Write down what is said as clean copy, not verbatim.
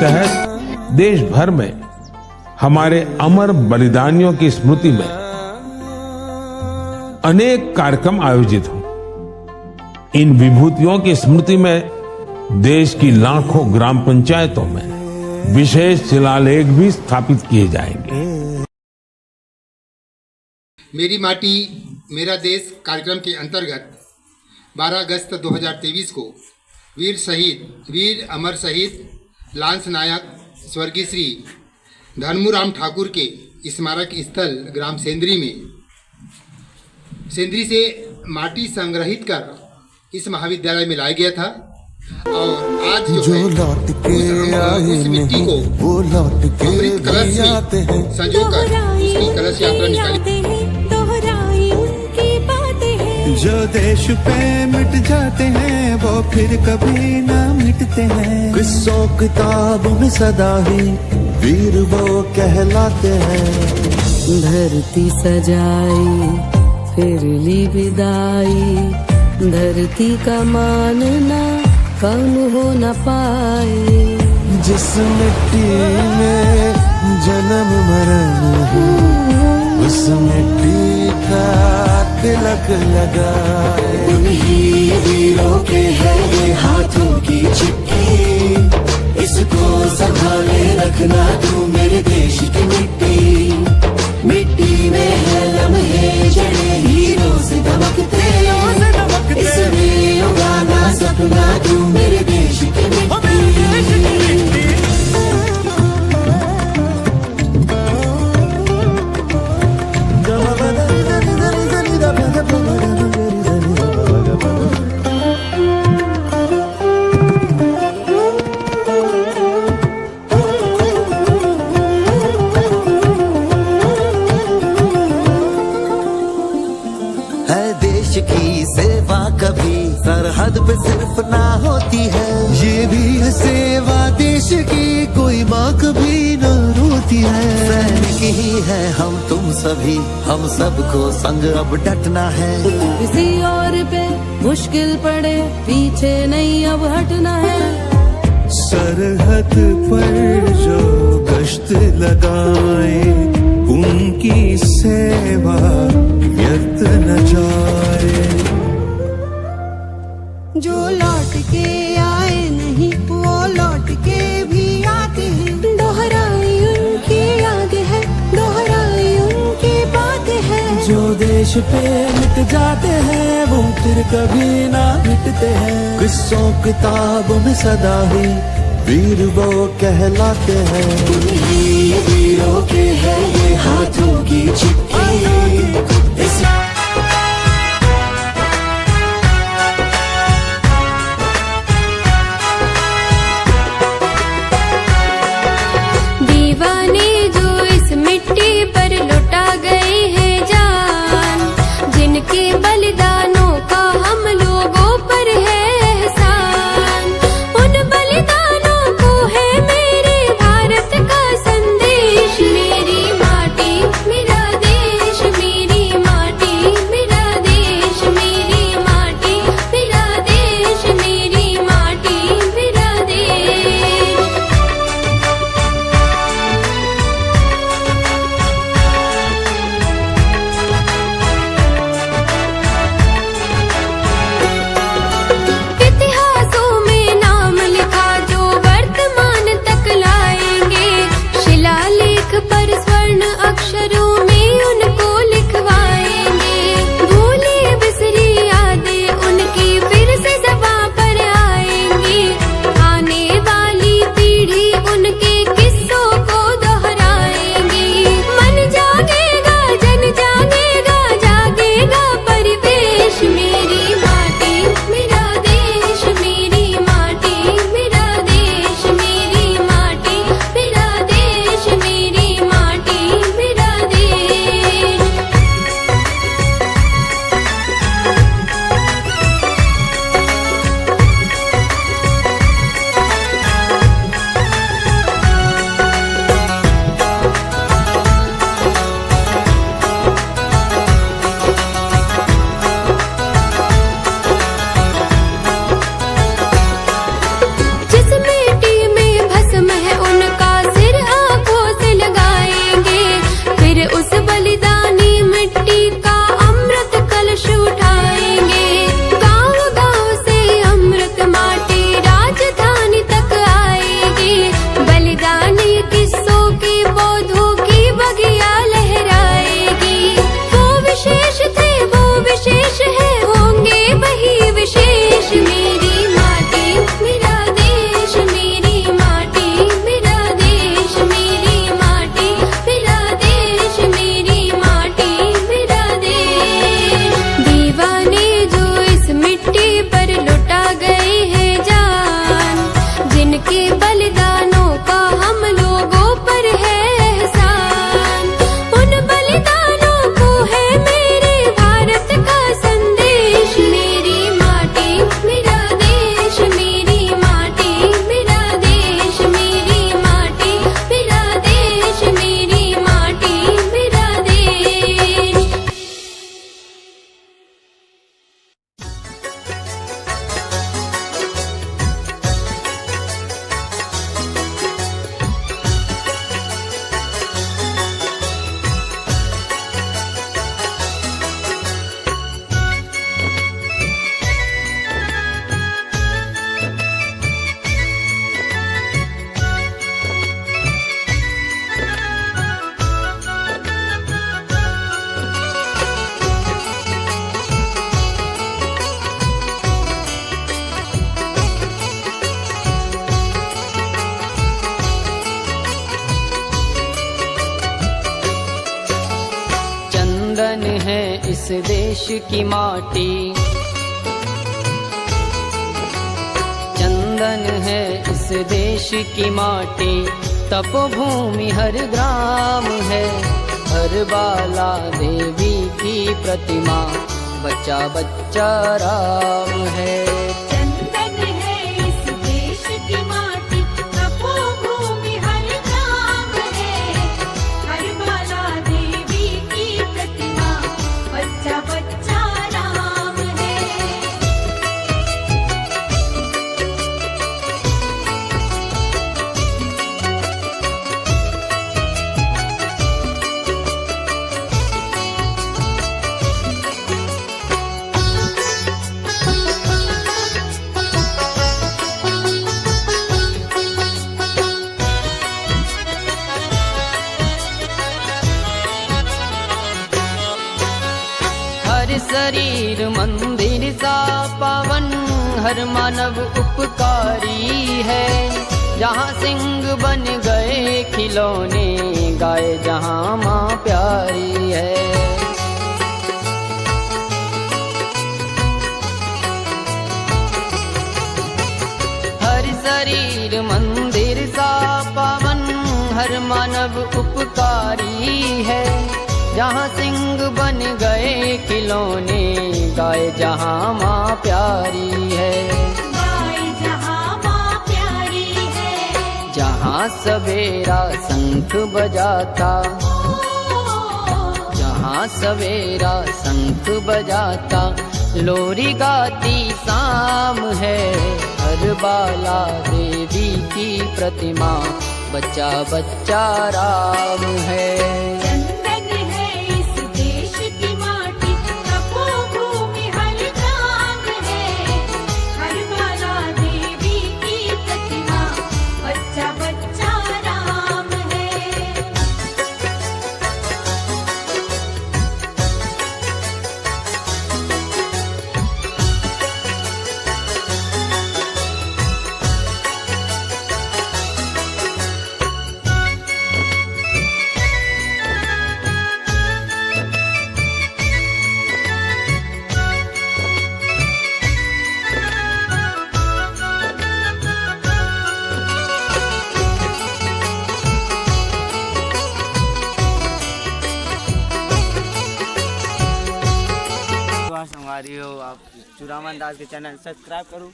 तहत देश भर में हमारे अमर बलिदानियों की स्मृति में अनेक कार्यक्रम आयोजित हों। इन विभूतियों की स्मृति में देश की लाखों ग्राम पंचायतों में विशेष शिलालेख भी स्थापित किए जाएंगे। मेरी माटी मेरा देश कार्यक्रम के अंतर्गत 12 अगस्त 2023 को वीर अमर शहीद लांस नायक स्वर्गीय श्री धर्मूराम ठाकुर के स्मारक स्थल ग्राम सेंद्री से माटी संग्रहित कर इस महाविद्यालय में लाया गया था और आज जो है उस मिट्टी को अमृत कलश में संजोकर उसकी कलश यात्रा निकाली। जो देश पे मिट जाते हैं वो फिर कभी ना मिटते हैं। किस्सों किताबों में सदा ही वीर वो कहलाते हैं। धरती सजाई फिर ली विदाई, धरती का मानना कम हो न पाए। जिस मिट्टी में जन्म मरण है उस मिट्टी का तिलक लगाए। उन्हीं वीरों के है ये हाथों की चिट्ठी, इसको संभाले रखना तू मेरे देश की मिट्टी। मिट्टी में है लम्हे जड़े हीरों से दमकते, इसमें उगाना सपना तू मेरे देश की मिट्टी। की सेवा कभी सरहद पे सिर्फ ना होती है, ये भी है सेवा देश की, कोई माँ कभी न रोती है। सैनिक ही है हम तुम सभी, हम सबको संग अब डटना है। किसी और पे मुश्किल पड़े पीछे नहीं अब हटना है। सरहद पर जो गश्त लगाए उनकी सेवा व्यर्थ न जाए। जो लौट के आए नहीं वो लौट के भी आते हैं। दोहराई उनकी याद है, दोहराई उनकी बात है। जो देश पे मिट जाते हैं वो फिर कभी ना मिटते हैं। किस्सों किताबों में सदा ही वीर वो कहलाते हैं। उन्हीं वीरों के है ये हाथों की चिट्ठी। दीवाने जो इस मिट्टी पर लुटा गए हैं जान, जिनके बलिदानों का हम लोगों पर है एहसान। उन बलिदानों को है मेरे भारत का संदेश। मेरी माटी मेरा देश चंदन है इस देश की माटी, चंदन है इस देश की माटी, तपोभूमि हर ग्राम है, हर बाला देवी की प्रतिमा, बच्चा बच्चा राम है। चंदन है इस देश की माटी, तपोभूमि हर ग्राम है, हर बाला देवी की प्रतिमा, बच्चा बच्चा राम है। हर शरीर मंदिर सा पावन, हर मानव उपकारी है, जहाँ सिंह बन गए खिलौने, गाय जहाँ माँ प्यारी है। हर शरीर मंदिर सा पावन, हर मानव उपकारी है, जहाँ सिंह बन गए खिलौने, गाय जहाँ माँ प्यारी है, गाय जहाँ माँ प्यारी है। जहाँ सवेरा शंख बजाता, जहाँ सवेरा शंख बजाता, लोरी गाती शाम है, हर बाला देवी की प्रतिमा, बच्चा बच्चा राम है। चंदन है इस देश की माटी, तपोभूमि हर ग्राम है, हर बाला देवी की प्रतिमा, बच्चा बच्चा राम है। हमारी हो आप चूड़ामन दास के चैनल सब्सक्राइब करो।